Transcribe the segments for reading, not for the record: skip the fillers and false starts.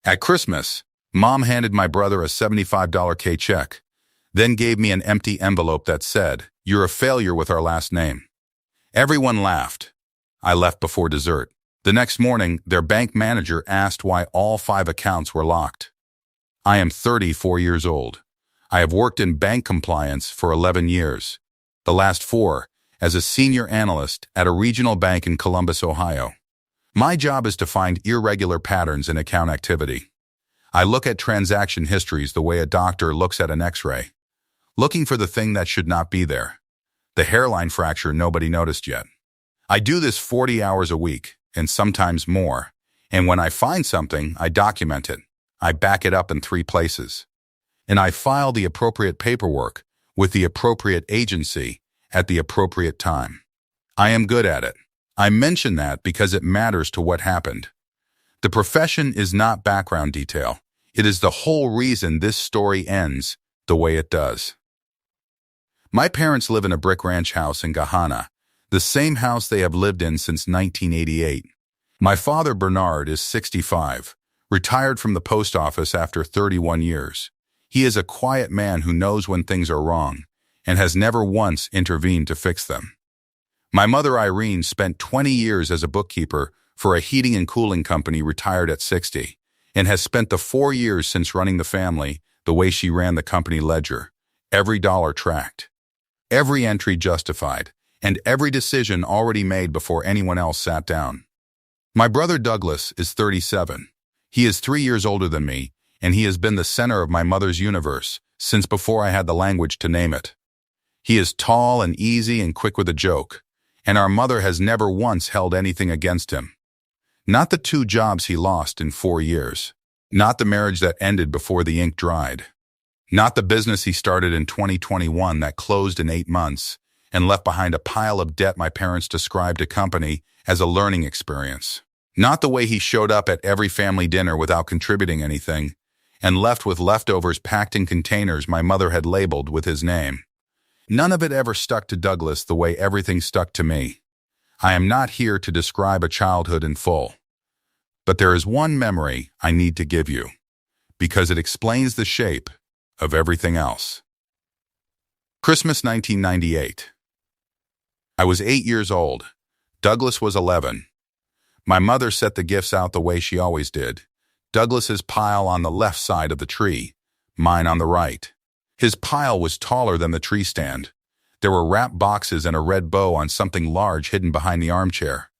At Christmas, Mom handed my brother a $75 K check, then gave me an empty envelope that said, "You're a failure with our last name." Everyone laughed. I left before dessert. The next morning, their bank manager asked why all 5 accounts were locked. I am 34 years old. I have worked in bank compliance for 11 years, the last 4 as a senior analyst at a regional bank in Columbus, Ohio. My job is to find irregular patterns in account activity. I look at transaction histories the way a doctor looks at an X-ray, looking for the thing that should not be there, the hairline fracture nobody noticed yet. I do this 40 hours a week, and sometimes more, and when I find something, I document it. I back it up in 3 places, and I file the appropriate paperwork with the appropriate agency at the appropriate time. I am good at it. I mention that because it matters to what happened. The profession is not background detail. It is the whole reason this story ends the way it does. My parents live in a brick ranch house in Gahana, the same house they have lived in since 1988. My father, Bernard, is 65, retired from the post office after 31 years. He is a quiet man who knows when things are wrong and has never once intervened to fix them. My mother, Irene, spent 20 years as a bookkeeper for a heating and cooling company, retired at 60, and has spent the 4 years since running the family the way she ran the company ledger. Every dollar tracked, every entry justified, and every decision already made before anyone else sat down. My brother Douglas is 37. He is 3 years older than me, and he has been the center of my mother's universe since before I had the language to name it. He is tall and easy and quick with a joke, and our mother has never once held anything against him. Not the 2 jobs he lost in 4 years. Not the marriage that ended before the ink dried. Not the business he started in 2021 that closed in 8 months and left behind a pile of debt my parents described a company as a learning experience. Not the way he showed up at every family dinner without contributing anything and left with leftovers packed in containers my mother had labeled with his name. None of it ever stuck to Douglas the way everything stuck to me. I am not here to describe a childhood in full. But there is one memory I need to give you, because it explains the shape of everything else. Christmas 1998. I was 8 years old. Douglas was 11. My mother set the gifts out the way she always did. Douglas's pile on the left side of the tree, mine on the right. His pile was taller than the tree stand. There were wrapped boxes and a red bow on something large hidden behind the armchair.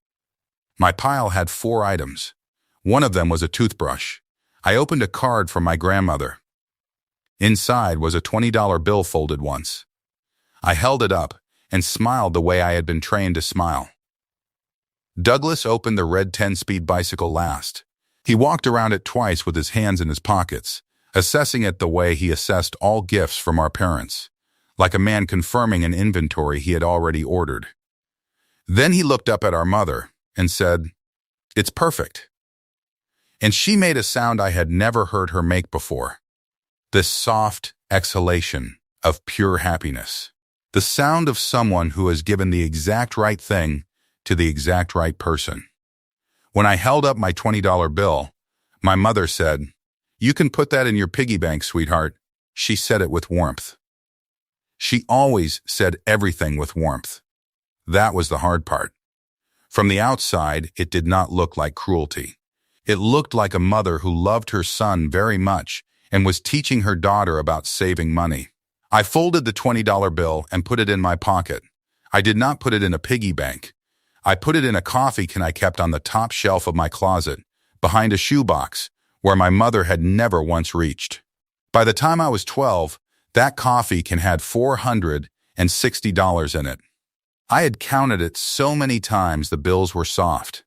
My pile had 4 items. One of them was a toothbrush. I opened a card from my grandmother. Inside was a $20 bill folded once. I held it up and smiled the way I had been trained to smile. Douglas opened the red 10-speed bicycle last. He walked around it twice with his hands in his pockets, assessing it the way he assessed all gifts from our parents, like a man confirming an inventory he had already ordered. Then he looked up at our mother and said, "It's perfect." And she made a sound I had never heard her make before. This soft exhalation of pure happiness. The sound of someone who has given the exact right thing to the exact right person. When I held up my $20 bill, my mother said, "You can put that in your piggy bank, sweetheart." She said it with warmth. She always said everything with warmth. That was the hard part. From the outside, it did not look like cruelty. It looked like a mother who loved her son very much and was teaching her daughter about saving money. I folded the $20 bill and put it in my pocket. I did not put it in a piggy bank. I put it in a coffee can I kept on the top shelf of my closet, behind a shoebox, where my mother had never once reached. By the time I was 12, that coffee can had $460 in it. I had counted it so many times the bills were soft.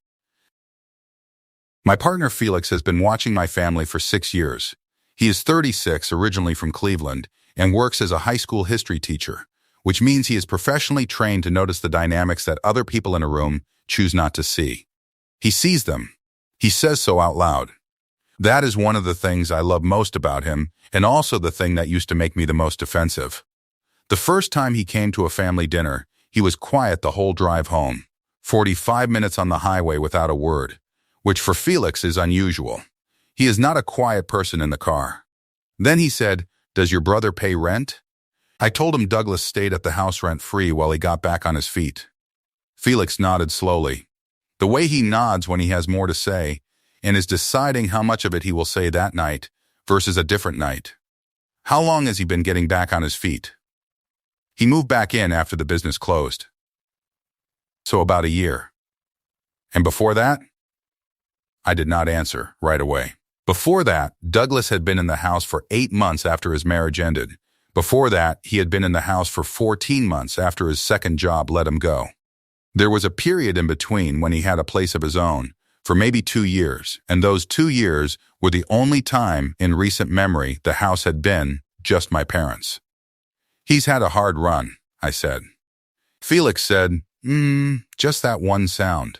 My partner Felix has been watching my family for 6 years. He is 36, originally from Cleveland, and works as a high school history teacher, which means he is professionally trained to notice the dynamics that other people in a room choose not to see. He sees them. He says so out loud. That is one of the things I love most about him, and also the thing that used to make me the most defensive. The first time he came to a family dinner, he was quiet the whole drive home, 45 minutes on the highway without a word, which for Felix is unusual. He is not a quiet person in the car. Then he said, "Does your brother pay rent?" I told him Douglas stayed at the house rent-free while he got back on his feet. Felix nodded slowly. The way he nods when he has more to say and is deciding how much of it he will say that night versus a different night. How long has he been getting back on his feet? He moved back in after the business closed. So about a year. And before that? I did not answer right away. Before that, Douglas had been in the house for 8 months after his marriage ended. Before that, he had been in the house for 14 months after his second job let him go. There was a period in between when he had a place of his own, for maybe 2 years, and those 2 years were the only time in recent memory the house had been just my parents. He's had a hard run, I said. Felix said, just that one sound.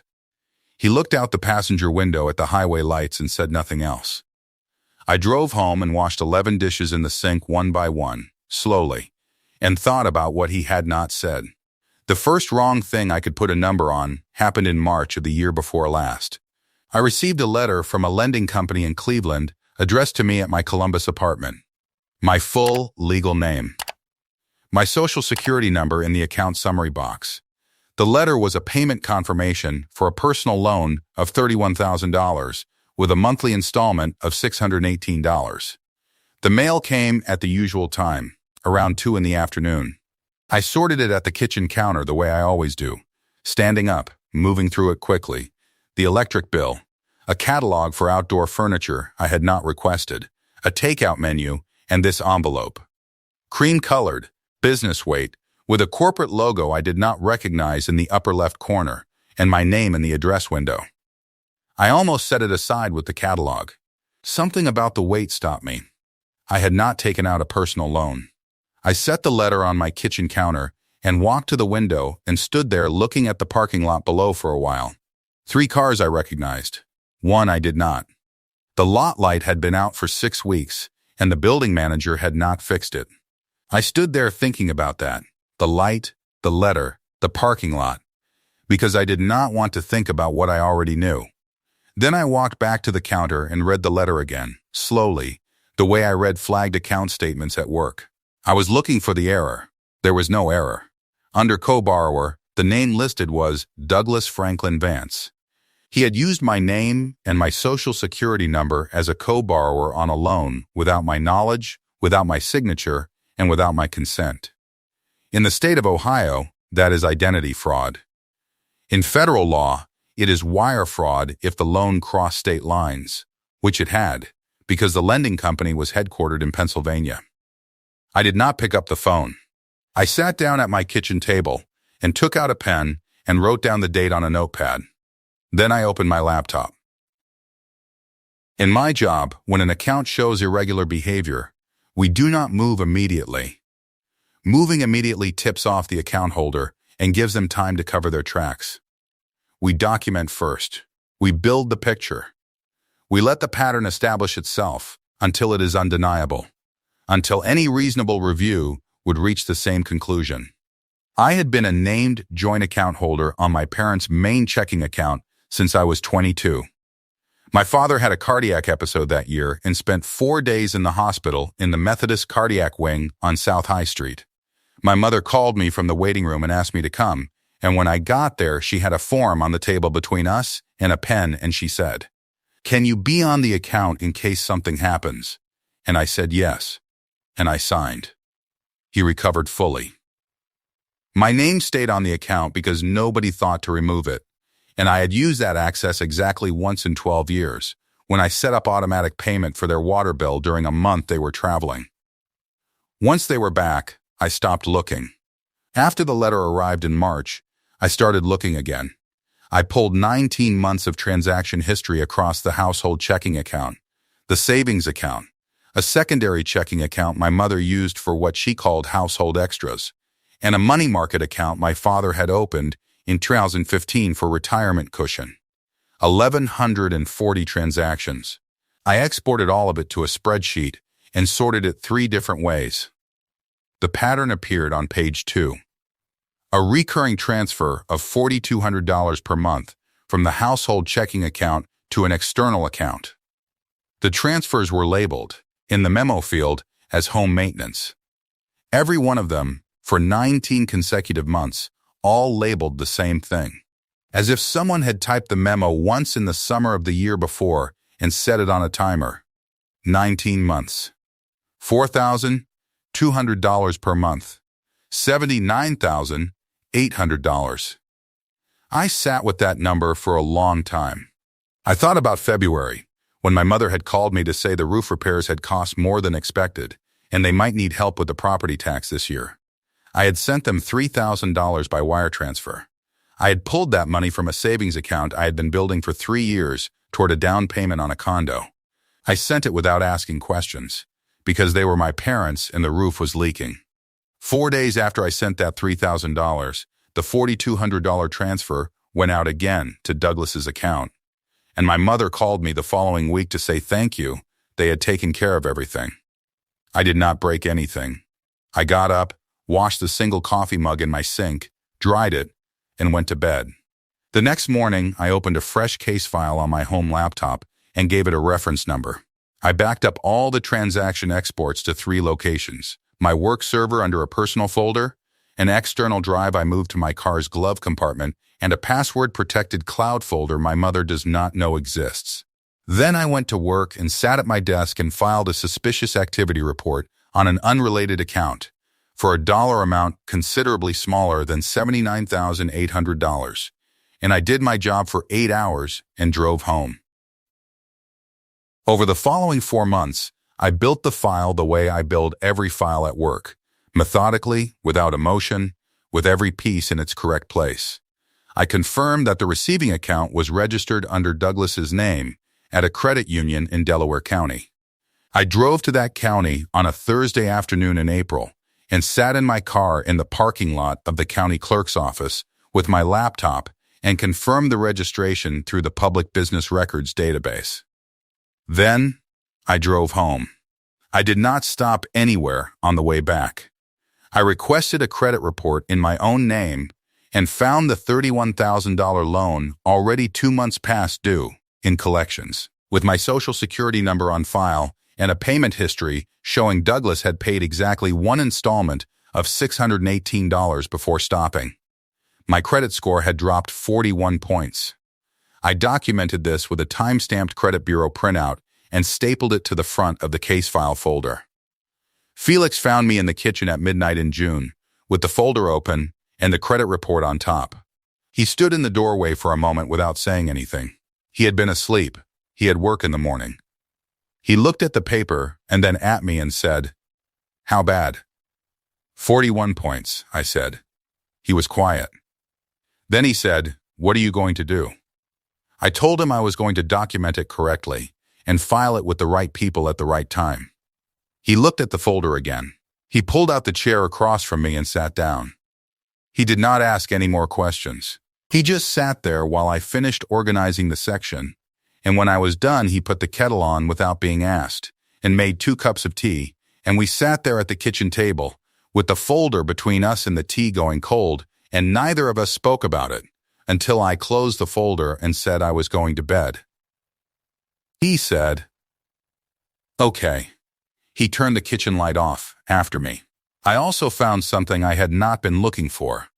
He looked out the passenger window at the highway lights and said nothing else. I drove home and washed 11 dishes in the sink one by one, slowly, and thought about what he had not said. The first wrong thing I could put a number on happened in March of the year before last. I received a letter from a lending company in Cleveland addressed to me at my Columbus apartment. My full legal name. My social security number in the account summary box. The letter was a payment confirmation for a personal loan of $31,000 with a monthly installment of $618. The mail came at the usual time, around 2 in the afternoon. I sorted it at the kitchen counter the way I always do, standing up, moving through it quickly. The electric bill, a catalog for outdoor furniture I had not requested, a takeout menu, and this envelope. Cream-colored, business weight, with a corporate logo I did not recognize in the upper left corner, and my name in the address window. I almost set it aside with the catalog. Something about the weight stopped me. I had not taken out a personal loan. I set the letter on my kitchen counter and walked to the window and stood there looking at the parking lot below for a while. 3 cars I recognized. 1 I did not. The lot light had been out for 6 weeks, and the building manager had not fixed it. I stood there thinking about that. The light, the letter, the parking lot, because I did not want to think about what I already knew. Then I walked back to the counter and read the letter again, slowly, the way I read flagged account statements at work. I was looking for the error. There was no error. Under co-borrower, the name listed was Douglas Franklin Vance. He had used my name and my social security number as a co-borrower on a loan without my knowledge, without my signature, and without my consent. In the state of Ohio, that is identity fraud. In federal law, it is wire fraud if the loan crossed state lines, which it had, because the lending company was headquartered in Pennsylvania. I did not pick up the phone. I sat down at my kitchen table and took out a pen and wrote down the date on a notepad. Then I opened my laptop. In my job, when an account shows irregular behavior, we do not move immediately. Moving immediately tips off the account holder and gives them time to cover their tracks. We document first. We build the picture. We let the pattern establish itself until it is undeniable, until any reasonable review would reach the same conclusion. I had been a named joint account holder on my parents' main checking account since I was 22. My father had a cardiac episode that year and spent 4 days in the hospital in the Methodist Cardiac Wing on South High Street. My mother called me from the waiting room and asked me to come, and when I got there, she had a form on the table between us and a pen, and she said, "Can you be on the account in case something happens?" And I said yes, and I signed. He recovered fully. My name stayed on the account because nobody thought to remove it, and I had used that access exactly once in 12 years, when I set up automatic payment for their water bill during a month they were traveling. Once they were back, I stopped looking. After the letter arrived in March, I started looking again. I pulled 19 months of transaction history across the household checking account, the savings account, a secondary checking account my mother used for what she called household extras, and a money market account my father had opened in 2015 for retirement cushion. 1,140 transactions. I exported all of it to a spreadsheet and sorted it 3 different ways. The pattern appeared on page 2. A recurring transfer of $4,200 per month from the household checking account to an external account. The transfers were labeled, in the memo field, as home maintenance. Every one of them, for 19 consecutive months, all labeled the same thing. As if someone had typed the memo once in the summer of the year before and set it on a timer. 19 months. $4,200 per month. $79,800. I sat with that number for a long time. I thought about February, when my mother had called me to say the roof repairs had cost more than expected, and they might need help with the property tax this year. I had sent them $3,000 by wire transfer. I had pulled that money from a savings account I had been building for 3 years toward a down payment on a condo. I sent it without asking questions, because they were my parents and the roof was leaking. 4 days after I sent that $3,000, the $4,200 transfer went out again to Douglas's account. And my mother called me the following week to say thank you, they had taken care of everything. I did not break anything. I got up, washed the single coffee mug in my sink, dried it, and went to bed. The next morning, I opened a fresh case file on my home laptop and gave it a reference number. I backed up all the transaction exports to 3 locations: my work server under a personal folder, an external drive I moved to my car's glove compartment, and a password-protected cloud folder my mother does not know exists. Then I went to work and sat at my desk and filed a suspicious activity report on an unrelated account for a dollar amount considerably smaller than $79,800, and I did my job for 8 hours and drove home. Over the following 4 months, I built the file the way I build every file at work, methodically, without emotion, with every piece in its correct place. I confirmed that the receiving account was registered under Douglas's name at a credit union in Delaware County. I drove to that county on a Thursday afternoon in April and sat in my car in the parking lot of the county clerk's office with my laptop and confirmed the registration through the Public Business Records database. Then, I drove home. I did not stop anywhere on the way back. I requested a credit report in my own name and found the $31,000 loan already 2 months past due in collections, with my Social Security number on file and a payment history showing Douglas had paid exactly 1 installment of $618 before stopping. My credit score had dropped 41 points. I documented this with a time-stamped credit bureau printout and stapled it to the front of the case file folder. Felix found me in the kitchen at midnight in June, with the folder open and the credit report on top. He stood in the doorway for a moment without saying anything. He had been asleep. He had work in the morning. He looked at the paper and then at me and said, "How bad?" 41 points, I said. He was quiet. Then he said, "What are you going to do?" I told him I was going to document it correctly and file it with the right people at the right time. He looked at the folder again. He pulled out the chair across from me and sat down. He did not ask any more questions. He just sat there while I finished organizing the section, and when I was done, he put the kettle on without being asked and made 2 cups of tea, and we sat there at the kitchen table with the folder between us and the tea going cold, and neither of us spoke about it until I closed the folder and said I was going to bed. He said, "Okay." He turned the kitchen light off after me. I also found something I had not been looking for.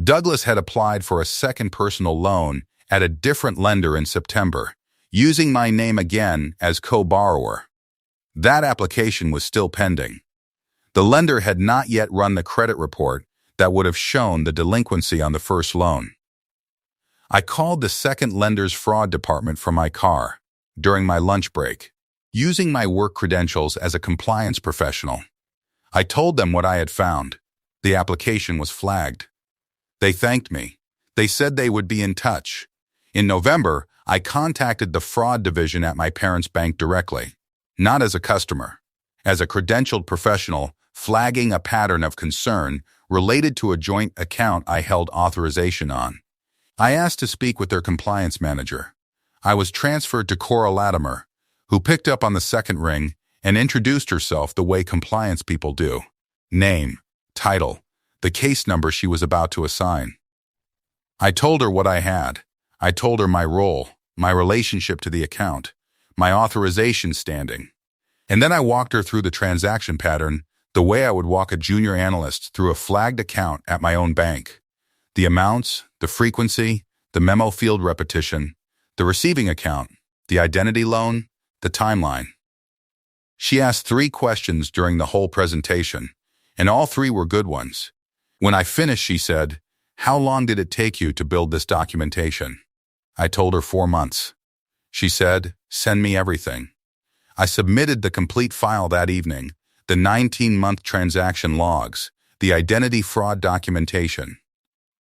Douglas had applied for a second personal loan at a different lender in September, using my name again as co-borrower. That application was still pending. The lender had not yet run the credit report that would have shown the delinquency on the first loan. I called the second lender's fraud department from my car during my lunch break, using my work credentials as a compliance professional. I told them what I had found. The application was flagged. They thanked me. They said they would be in touch. In November, I contacted the fraud division at my parents' bank directly, not as a customer, as a credentialed professional flagging a pattern of concern related to a joint account I held authorization on. I asked to speak with their compliance manager. I was transferred to Cora Latimer, who picked up on the second ring and introduced herself the way compliance people do: name, title, the case number she was about to assign. I told her what I had. I told her my role, my relationship to the account, my authorization standing. And then I walked her through the transaction pattern the way I would walk a junior analyst through a flagged account at my own bank. The amounts, the frequency, the memo field repetition, the receiving account, the identity loan, the timeline. She asked 3 questions during the whole presentation, and all 3 were good ones. When I finished, she said, "How long did it take you to build this documentation?" I told her 4 months. She said, "Send me everything." I submitted the complete file that evening, the 19-month transaction logs, the identity fraud documentation,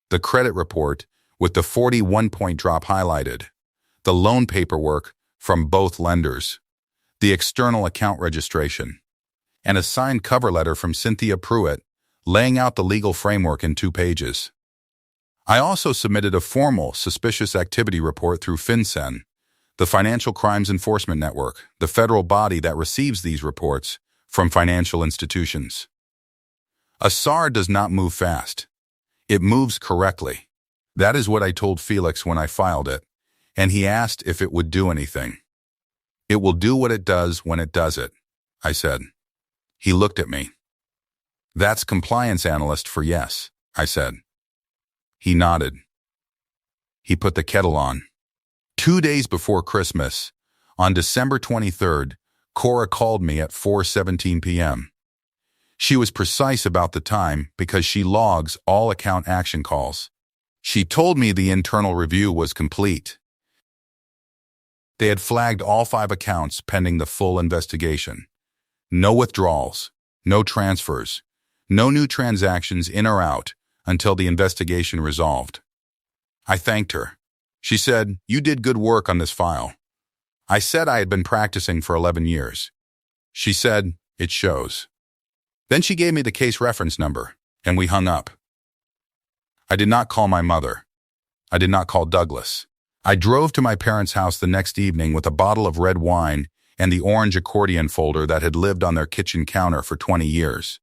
the credit report with the 41-point drop highlighted, the loan paperwork from both lenders, the external account registration, and a signed cover letter from Cynthia Pruitt laying out the legal framework in 2 pages. I also submitted a formal suspicious activity report through FinCEN, the Financial Crimes Enforcement Network, the federal body that receives these reports from financial institutions. A SAR does not move fast. It moves correctly. That is what I told Felix when I filed it, and he asked if it would do anything. "It will do what it does when it does it," I said. He looked at me. "That's compliance analyst for yes," I said. He nodded. He put the kettle on. 2 days before Christmas, on December 23rd, Cora called me at 4:17 p.m. She was precise about the time because she logs all account action calls. She told me the internal review was complete. They had flagged all 5 accounts pending the full investigation. No withdrawals, no transfers, no new transactions in or out until the investigation resolved. I thanked her. She said, "You did good work on this file." I said I had been practicing for 11 years. She said, "It shows." Then she gave me the case reference number, and we hung up. I did not call my mother. I did not call Douglas. I drove to my parents' house the next evening with a bottle of red wine and the orange accordion folder that had lived on their kitchen counter for 20 years.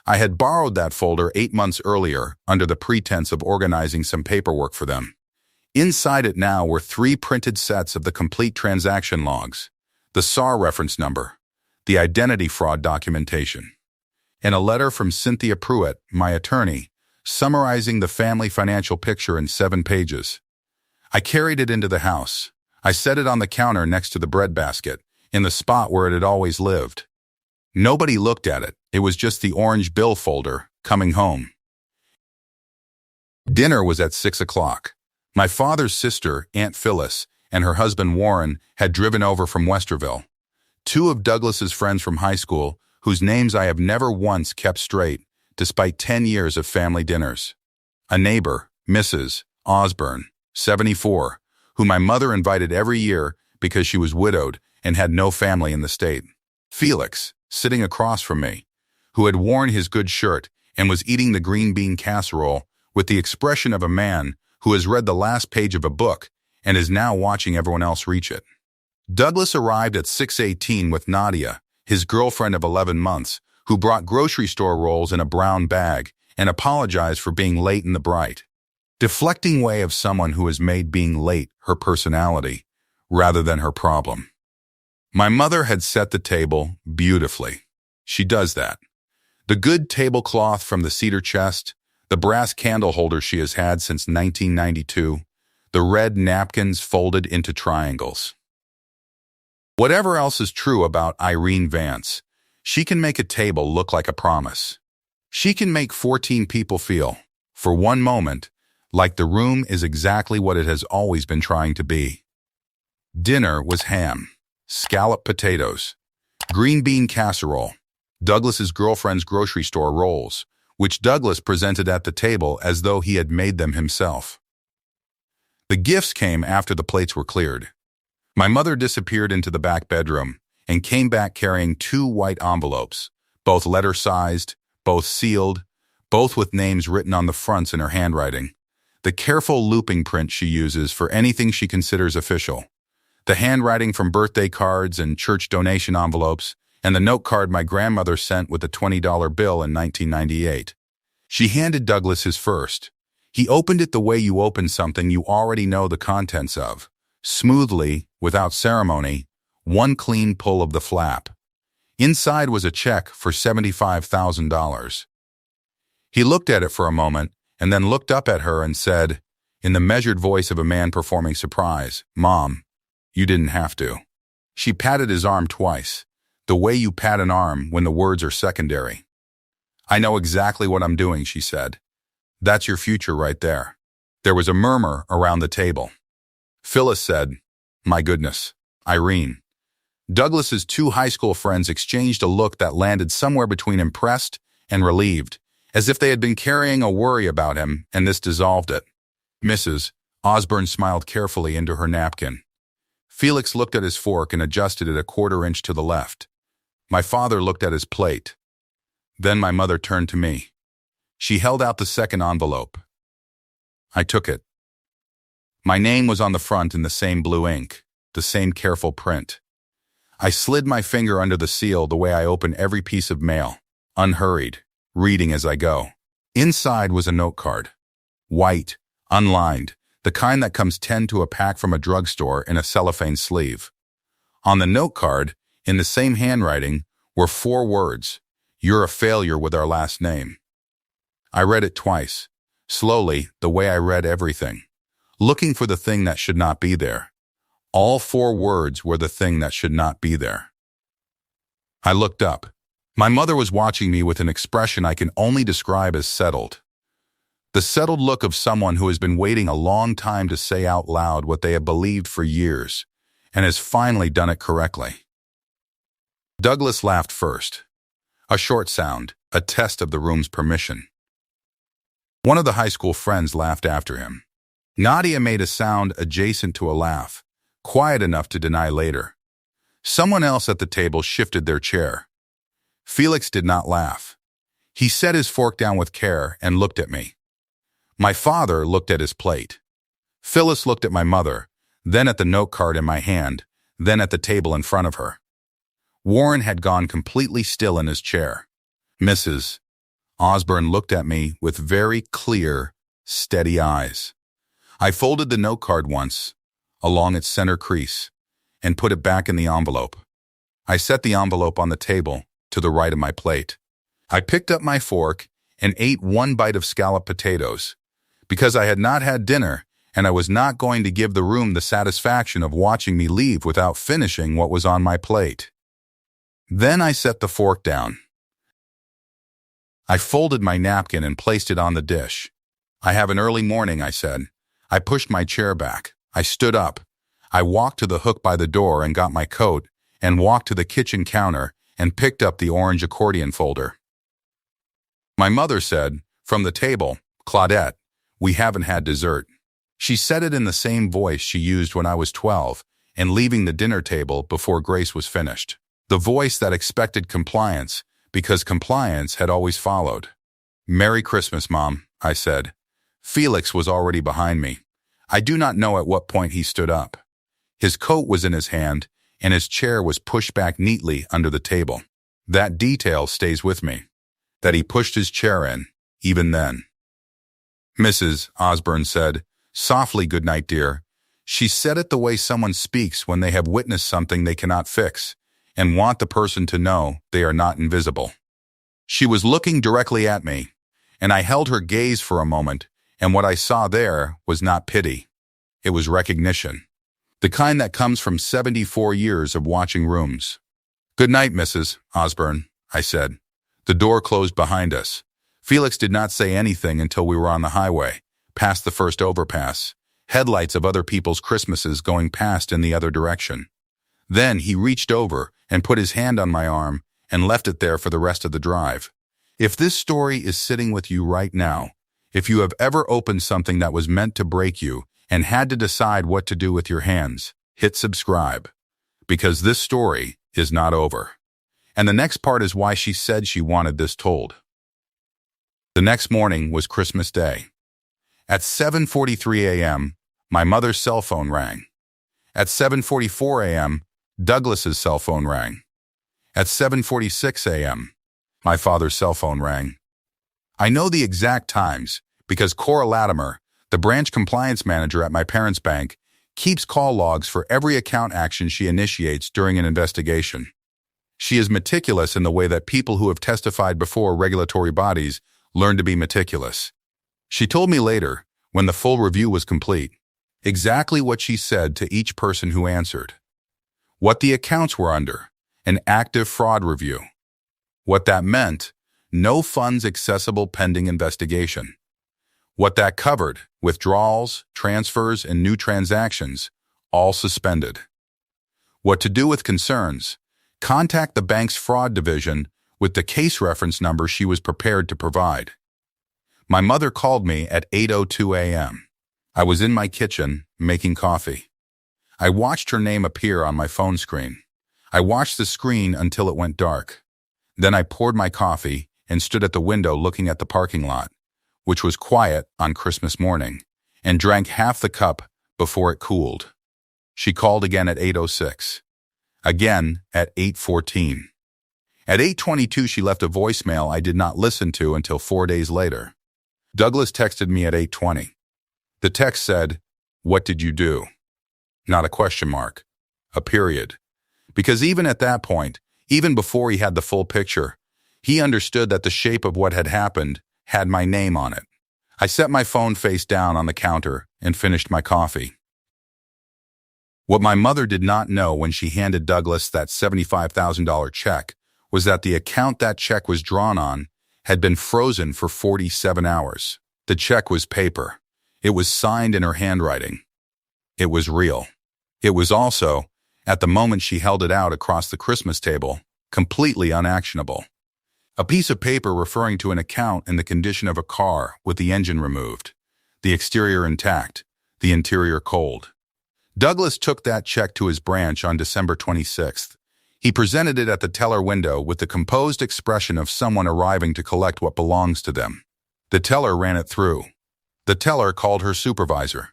I had borrowed that folder 8 months earlier under the pretense of organizing some paperwork for them. Inside it now were 3 printed sets of the complete transaction logs, the SAR reference number, the identity fraud documentation, and a letter from Cynthia Pruitt, my attorney, summarizing the family financial picture in 7 pages. I carried it into the house. I set it on the counter next to the breadbasket, in the spot where it had always lived. Nobody looked at it. It was just the orange bill folder, coming home. Dinner was at 6 o'clock. My father's sister, Aunt Phyllis, and her husband Warren had driven over from Westerville. 2 of Douglas's friends from high school, whose names I have never once kept straight, despite 10 years of family dinners. A neighbor, Mrs. Osborne, 74, who my mother invited every year because she was widowed and had no family in the state. Felix, sitting across from me, who had worn his good shirt and was eating the green bean casserole with the expression of a man who has read the last page of a book and is now watching everyone else reach it. Douglas arrived at 6:18 with Nadia, his girlfriend of 11 months, who brought grocery store rolls in a brown bag and apologized for being late in the bright, deflecting way of someone who has made being late her personality rather than her problem. My mother had set the table beautifully. She does that. The good tablecloth from the cedar chest, the brass candle holder she has had since 1992, the red napkins folded into triangles. Whatever else is true about Irene Vance, she can make a table look like a promise. She can make 14 people feel, for one moment, like the room is exactly what it has always been trying to be. Dinner was ham, scalloped potatoes, green bean casserole, Douglas's girlfriend's grocery store rolls, which Douglas presented at the table as though he had made them himself. The gifts came after the plates were cleared. My mother disappeared into the back bedroom and came back carrying 2 white envelopes, both letter-sized, both sealed, both with names written on the fronts in her handwriting, the careful looping print she uses for anything she considers official, the handwriting from birthday cards and church donation envelopes, and the note card my grandmother sent with a $20 bill in 1998. She handed Douglas his first. He opened it the way you open something you already know the contents of, smoothly, without ceremony, one clean pull of the flap. Inside was a check for $75,000. He looked at it for a moment and then looked up at her and said, in the measured voice of a man performing surprise, "Mom, you didn't have to." She patted his arm twice, the way you pat an arm when the words are secondary. "I know exactly what I'm doing," she said. "That's your future right there." There was a murmur around the table. Phyllis said, "My goodness, Irene." Douglas's two high school friends exchanged a look that landed somewhere between impressed and relieved, as if they had been carrying a worry about him, and this dissolved it. Mrs. Osborne smiled carefully into her napkin. Felix looked at his fork and adjusted it a quarter-inch to the left. My father looked at his plate. Then my mother turned to me. She held out the second envelope. I took it. My name was on the front in the same blue ink, the same careful print. I slid my finger under the seal the way I open every piece of mail, unhurried, reading as I go. Inside was a note card. White, unlined, the kind that comes 10 to a pack from a drugstore in a cellophane sleeve. On the note card, in the same handwriting, were 4 words, "You're a failure with our last name." I read it twice, slowly, the way I read everything, looking for the thing that should not be there. All 4 words were the thing that should not be there. I looked up. My mother was watching me with an expression I can only describe as settled. The settled look of someone who has been waiting a long time to say out loud what they have believed for years, and has finally done it correctly. Douglas laughed first. A short sound, a test of the room's permission. One of the high school friends laughed after him. Nadia made a sound adjacent to a laugh, quiet enough to deny later. Someone else at the table shifted their chair. Felix did not laugh. He set his fork down with care and looked at me. My father looked at his plate. Phyllis looked at my mother, then at the note card in my hand, then at the table in front of her. Warren had gone completely still in his chair. Mrs. Osborne looked at me with very clear, steady eyes. I folded the note card once, along its center crease, and put it back in the envelope. I set the envelope on the table, to the right of my plate. I picked up my fork and ate 1 bite of scalloped potatoes, because I had not had dinner and I was not going to give the room the satisfaction of watching me leave without finishing what was on my plate. Then I set the fork down. I folded my napkin and placed it on the dish. "I have an early morning," I said. I pushed my chair back. I stood up. I walked to the hook by the door and got my coat, and walked to the kitchen counter and picked up the orange accordion folder. My mother said, from the table, "Claudette, we haven't had dessert." She said it in the same voice she used when I was 12 and leaving the dinner table before Grace was finished. The voice that expected compliance because compliance had always followed. "Merry Christmas, Mom," I said. Felix was already behind me. I do not know at what point he stood up. His coat was in his hand, and his chair was pushed back neatly under the table. That detail stays with me, that he pushed his chair in, even then. Mrs. Osborne said, softly, "Good night, dear." She said it the way someone speaks when they have witnessed something they cannot fix, and want the person to know they are not invisible. She was looking directly at me, and I held her gaze for a moment, and what I saw there was not pity. It was recognition. The kind that comes from 74 years of watching rooms. "Good night, Mrs. Osborne," I said. The door closed behind us. Felix did not say anything until we were on the highway, past the first overpass, headlights of other people's Christmases going past in the other direction. Then he reached over and put his hand on my arm and left it there for the rest of the drive. If this story is sitting with you right now, if you have ever opened something that was meant to break you and had to decide what to do with your hands, hit subscribe, because this story is not over. And the next part is why she said she wanted this told. The next morning was Christmas Day. At 7:43 a.m., my mother's cell phone rang. At 7:44 a.m., Douglas's cell phone rang. At 7:46 a.m., my father's cell phone rang. I know the exact times because Cora Latimer, the branch compliance manager at my parents' bank, keeps call logs for every account action she initiates during an investigation. She is meticulous in the way that people who have testified before regulatory bodies learn to be meticulous. She told me later, when the full review was complete, exactly what she said to each person who answered. What the accounts were under, an active fraud review. What that meant, no funds accessible pending investigation. What that covered, withdrawals, transfers, and new transactions, all suspended. What to do with concerns, contact the bank's fraud division with the case reference number she was prepared to provide. My mother called me at 8:02 a.m. I was in my kitchen, making coffee. I watched her name appear on my phone screen. I watched the screen until it went dark. Then I poured my coffee and stood at the window looking at the parking lot, which was quiet on Christmas morning, and drank half the cup before it cooled. She called again at 8:06. Again at 8:14. At 8:22 she left a voicemail I did not listen to until 4 days later. Douglas texted me at 8:20. The text said, "What did you do?" Not a question mark, a period. Because even at that point, even before he had the full picture, he understood that the shape of what had happened had my name on it. I set my phone face down on the counter and finished my coffee. What my mother did not know when she handed Douglas that $75,000 check was that the account that check was drawn on had been frozen for 47 hours. The check was paper. It was signed in her handwriting. It was real. It was also, at the moment she held it out across the Christmas table, completely unactionable. A piece of paper referring to an account in the condition of a car with the engine removed, the exterior intact, the interior cold. Douglas took that check to his branch on December 26th. He presented it at the teller window with the composed expression of someone arriving to collect what belongs to them. The teller ran it through. The teller called her supervisor.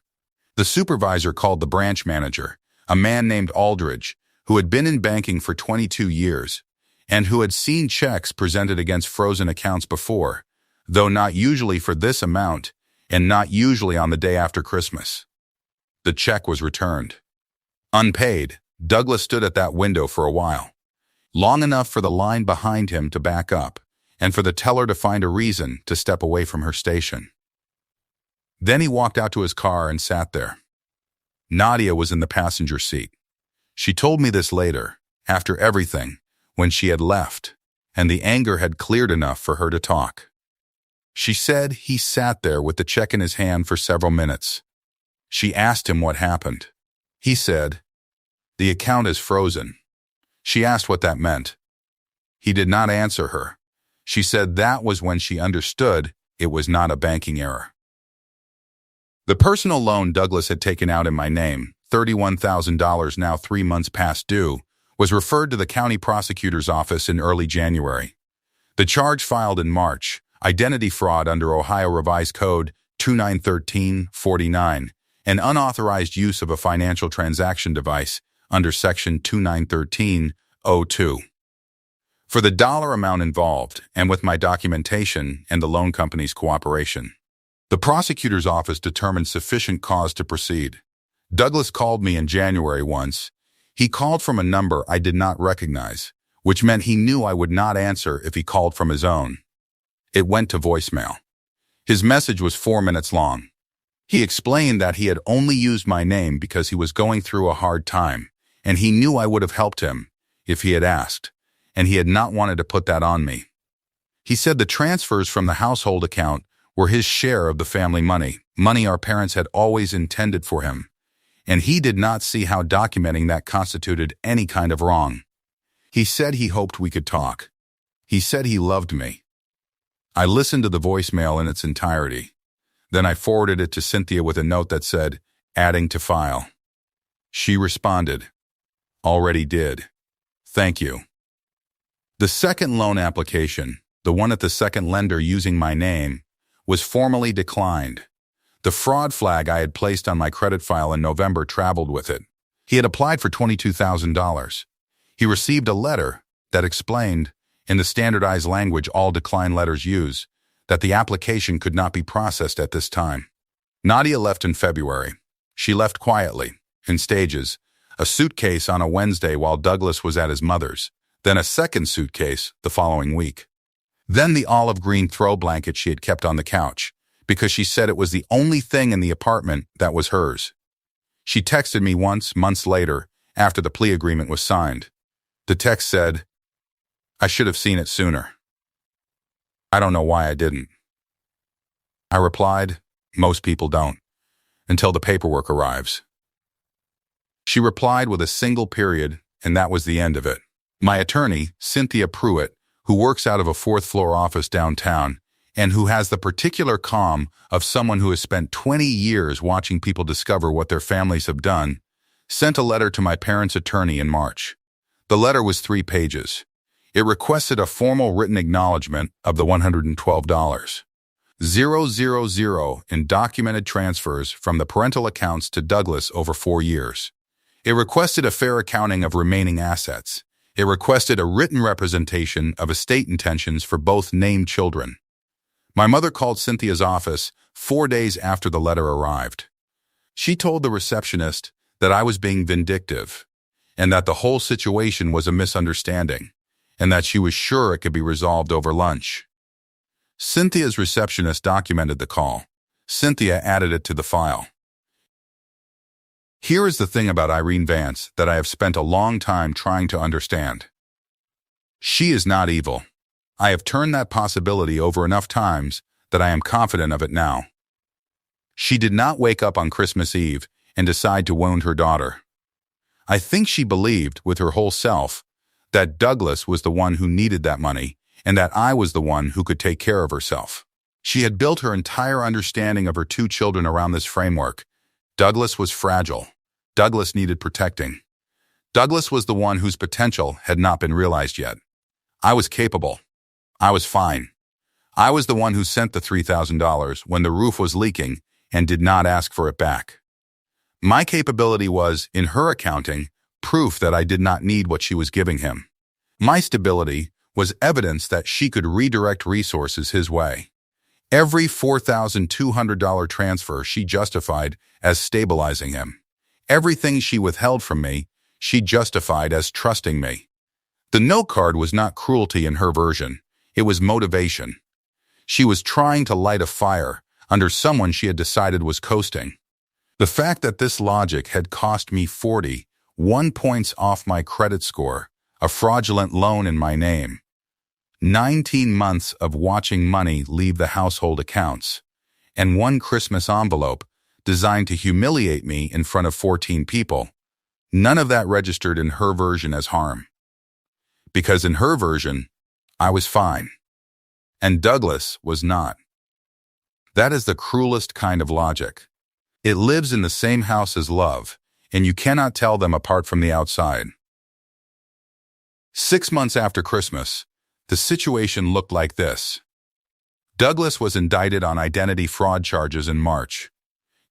The supervisor called the branch manager, a man named Aldridge, who had been in banking for 22 years, and who had seen checks presented against frozen accounts before, though not usually for this amount and not usually on the day after Christmas. The check was returned. Unpaid, Douglas stood at that window for a while, long enough for the line behind him to back up and for the teller to find a reason to step away from her station. Then he walked out to his car and sat there. Nadia was in the passenger seat. She told me this later, after everything, when she had left, and the anger had cleared enough for her to talk. She said he sat there with the check in his hand for several minutes. She asked him what happened. He said, "The account is frozen." She asked what that meant. He did not answer her. She said that was when she understood it was not a banking error. The personal loan Douglas had taken out in my name, $31,000 now 3 months past due, was referred to the county prosecutor's office in early January. The charge filed in March, identity fraud under Ohio Revised Code 2913-49, and unauthorized use of a financial transaction device under Section 2913-02. For the dollar amount involved, and with my documentation and the loan company's cooperation, the prosecutor's office determined sufficient cause to proceed. Douglas called me in January once. He called from a number I did not recognize, which meant he knew I would not answer if he called from his own. It went to voicemail. His message was 4 minutes long. He explained that he had only used my name because he was going through a hard time, and he knew I would have helped him if he had asked, and he had not wanted to put that on me. He said the transfers from the household account were his share of the family money our parents had always intended for him, and he did not see how documenting that constituted any kind of wrong. He said he hoped we could talk. He said he loved me. I listened to the voicemail in its entirety. Then I forwarded it to Cynthia with a note that said, "Adding to file." She responded, "Already did. Thank you." The second loan application, the one at the second lender using my name, was formally declined. The fraud flag I had placed on my credit file in November traveled with it. He had applied for $22,000. He received a letter that explained, in the standardized language all decline letters use, that the application could not be processed at this time. Nadia left in February. She left quietly, in stages, a suitcase on a Wednesday while Douglas was at his mother's, then a second suitcase the following week. Then the olive green throw blanket she had kept on the couch, because she said it was the only thing in the apartment that was hers. She texted me once, months later, after the plea agreement was signed. The text said, "I should have seen it sooner. I don't know why I didn't." I replied, "Most people don't, until the paperwork arrives." She replied with a single period, and that was the end of it. My attorney, Cynthia Pruitt, who works out of a fourth-floor office downtown, and who has the particular calm of someone who has spent 20 years watching people discover what their families have done, sent a letter to my parents' attorney in March. The letter was 3 pages. It requested a formal written acknowledgement of the $112,000 in documented transfers from the parental accounts to Douglas over 4 years. It requested a fair accounting of remaining assets. It requested a written representation of estate intentions for both named children. My mother called Cynthia's office 4 days after the letter arrived. She told the receptionist that I was being vindictive, and that the whole situation was a misunderstanding, and that she was sure it could be resolved over lunch. Cynthia's receptionist documented the call. Cynthia added it to the file. Here is the thing about Irene Vance that I have spent a long time trying to understand. She is not evil. I have turned that possibility over enough times that I am confident of it now. She did not wake up on Christmas Eve and decide to wound her daughter. I think she believed with her whole self that Douglas was the one who needed that money and that I was the one who could take care of herself. She had built her entire understanding of her 2 children around this framework. Douglas was fragile. Douglas needed protecting. Douglas was the one whose potential had not been realized yet. I was capable. I was fine. I was the one who sent the $3,000 when the roof was leaking and did not ask for it back. My capability was, in her accounting, proof that I did not need what she was giving him. My stability was evidence that she could redirect resources his way. Every $4,200 transfer she justified as stabilizing him. Everything she withheld from me, she justified as trusting me. The note card was not cruelty in her version. It was motivation. She was trying to light a fire under someone she had decided was coasting. The fact that this logic had cost me 41 points off my credit score, a fraudulent loan in my name, 19 months of watching money leave the household accounts, and 1 Christmas envelope designed to humiliate me in front of 14 people, none of that registered in her version as harm. Because in her version, I was fine, and Douglas was not. That is the cruelest kind of logic. It lives in the same house as love, and you cannot tell them apart from the outside. 6 months after Christmas, the situation looked like this. Douglas was indicted on identity fraud charges in March.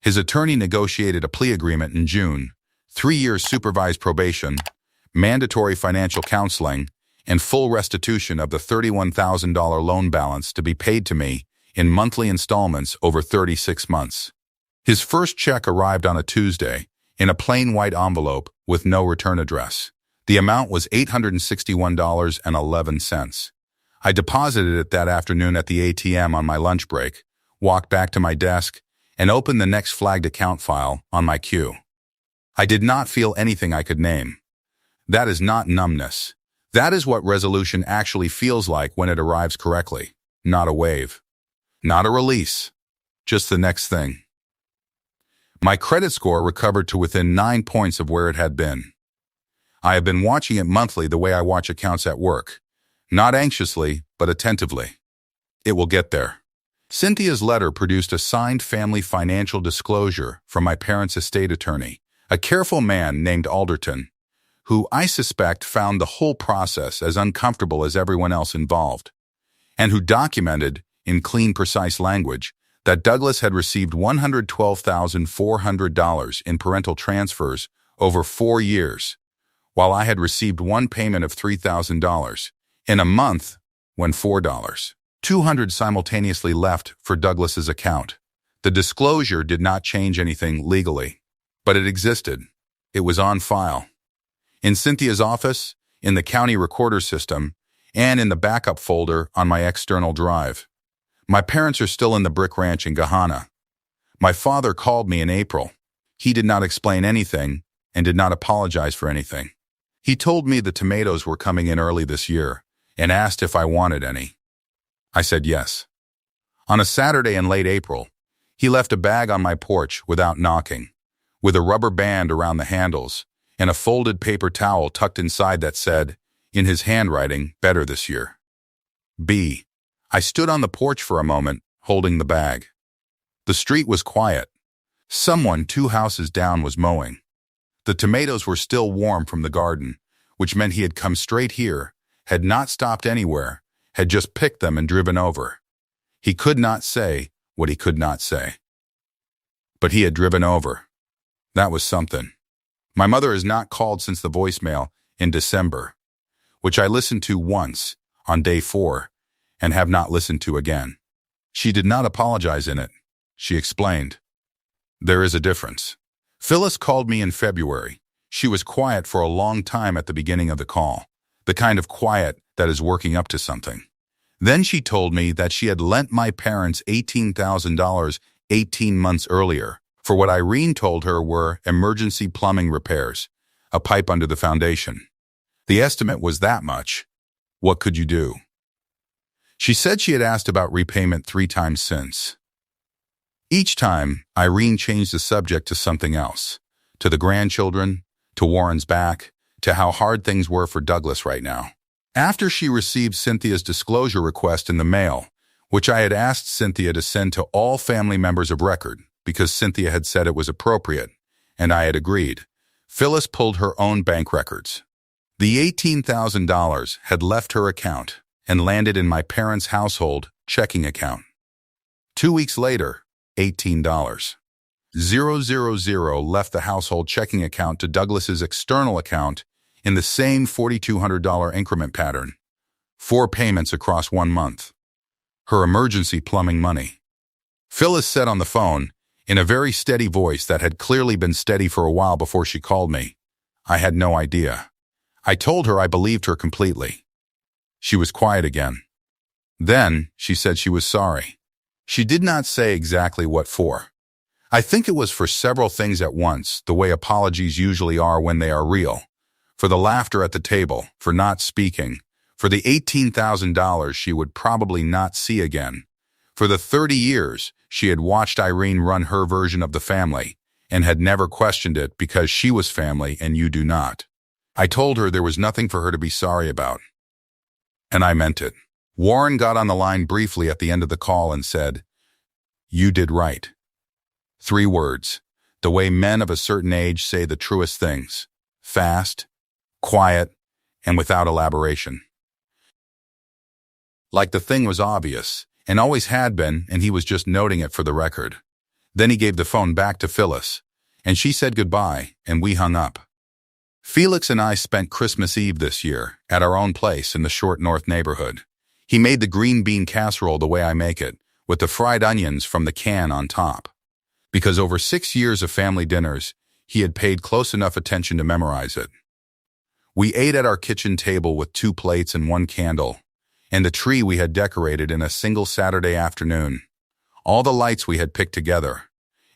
His attorney negotiated a plea agreement in June, 3 years supervised probation, mandatory financial counseling, and full restitution of the $31,000 loan balance to be paid to me in monthly installments over 36 months. His first check arrived on a Tuesday in a plain white envelope with no return address. The amount was $861.11. I deposited it that afternoon at the ATM on my lunch break, walked back to my desk, and opened the next flagged account file on my queue. I did not feel anything I could name. That is not numbness. That is what resolution actually feels like when it arrives correctly. Not a wave. Not a release. Just the next thing. My credit score recovered to within 9 points of where it had been. I have been watching it monthly the way I watch accounts at work. Not anxiously, but attentively. It will get there. Cynthia's letter produced a signed family financial disclosure from my parents' estate attorney, a careful man named Alderton, who I suspect found the whole process as uncomfortable as everyone else involved, and who documented, in clean, precise language, that Douglas had received $112,400 in parental transfers over 4 years, while I had received one payment of $3,000 in a month when $4,200 simultaneously left for Douglas's account. The disclosure did not change anything legally, but it existed. It was on file. In Cynthia's office, in the county recorder system, and in the backup folder on my external drive. My parents are still in the brick ranch in Gahana. My father called me in April. He did not explain anything and did not apologize for anything. He told me the tomatoes were coming in early this year and asked if I wanted any. I said yes. On a Saturday in late April, he left a bag on my porch without knocking, with a rubber band around the handles and a folded paper towel tucked inside that said, in his handwriting, better this year. B. I stood on the porch for a moment, holding the bag. The street was quiet. Someone 2 houses down was mowing. The tomatoes were still warm from the garden, which meant he had come straight here, had not stopped anywhere, had just picked them and driven over. He could not say what he could not say. But he had driven over. That was something. My mother has not called since the voicemail in December, which I listened to once on day 4 and have not listened to again. She did not apologize in it. She explained. There is a difference. Phyllis called me in February. She was quiet for a long time at the beginning of the call, the kind of quiet that is working up to something. Then she told me that she had lent my parents $18,000 18 months earlier for what Irene told her were emergency plumbing repairs, a pipe under the foundation. The estimate was that much. What could you do? She said she had asked about repayment 3 times since. Each time, Irene changed the subject to something else, to the grandchildren, to Warren's back, to how hard things were for Douglas right now. After she received Cynthia's disclosure request in the mail, which I had asked Cynthia to send to all family members of record because Cynthia had said it was appropriate, and I had agreed, Phyllis pulled her own bank records. The $18,000 had left her account and landed in my parents' household checking account. 2 weeks later, $18. 000 left the household checking account to Douglas's external account in the same $4,200 increment pattern. 4 payments across 1 month. Her emergency plumbing money. Phyllis said on the phone, in a very steady voice that had clearly been steady for a while before she called me, I had no idea. I told her I believed her completely. She was quiet again. Then she said she was sorry. She did not say exactly what for. I think it was for several things at once, the way apologies usually are when they are real. For the laughter at the table, for not speaking, for the $18,000 she would probably not see again, for the 30 years she had watched Irene run her version of the family and had never questioned it because she was family and you do not. I told her there was nothing for her to be sorry about. And I meant it. Warren got on the line briefly at the end of the call and said, "You did right." 3 words, the way men of a certain age say the truest things, fast, quiet, and without elaboration. Like the thing was obvious, and always had been, and he was just noting it for the record. Then he gave the phone back to Phyllis, and she said goodbye, and we hung up. Felix and I spent Christmas Eve this year at our own place in the Short North neighborhood. He made the green bean casserole the way I make it, with the fried onions from the can on top. Because over 6 years of family dinners, he had paid close enough attention to memorize it. We ate at our kitchen table with 2 plates and 1 candle, and the tree we had decorated in a single Saturday afternoon. All the lights we had picked together,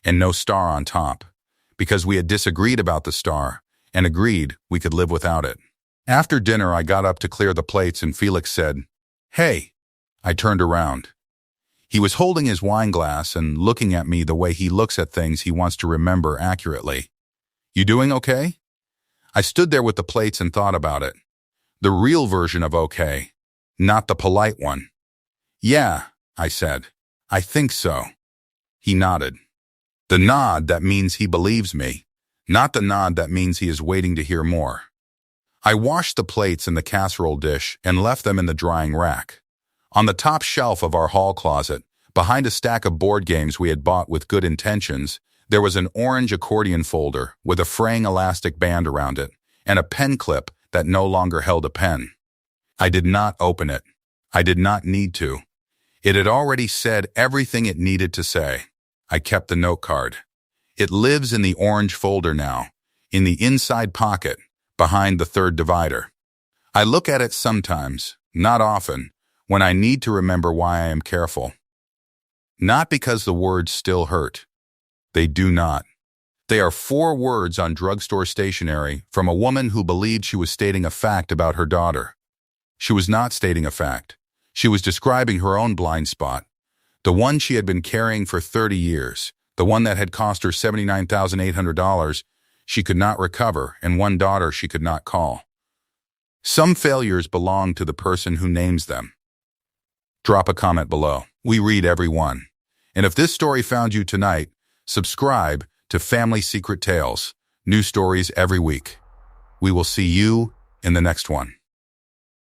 and no star on top, because we had disagreed about the star and agreed we could live without it. After dinner, I got up to clear the plates and Felix said, "Hey." I turned around. He was holding his wine glass and looking at me the way he looks at things he wants to remember accurately. "You doing okay?" I stood there with the plates and thought about it. The real version of okay, not the polite one. "Yeah," I said. "I think so." He nodded. The nod that means he believes me, not the nod that means he is waiting to hear more. I washed the plates in the casserole dish and left them in the drying rack. On the top shelf of our hall closet, behind a stack of board games we had bought with good intentions, there was an orange accordion folder with a fraying elastic band around it and a pen clip that no longer held a pen. I did not open it. I did not need to. It had already said everything it needed to say. I kept the note card. It lives in the orange folder now, in the inside pocket, behind the third divider. I look at it sometimes, not often, when I need to remember why I am careful. Not because the words still hurt. They do not. They are 4 words on drugstore stationery from a woman who believed she was stating a fact about her daughter. She was not stating a fact. She was describing her own blind spot, the one she had been carrying for 30 years, the one that had cost her $79,800 she could not recover and one daughter she could not call. Some failures belong to the person who names them. Drop a comment below. We read every one. And if this story found you tonight, subscribe to Family Secret Tales. New stories every week. We will see you in the next one.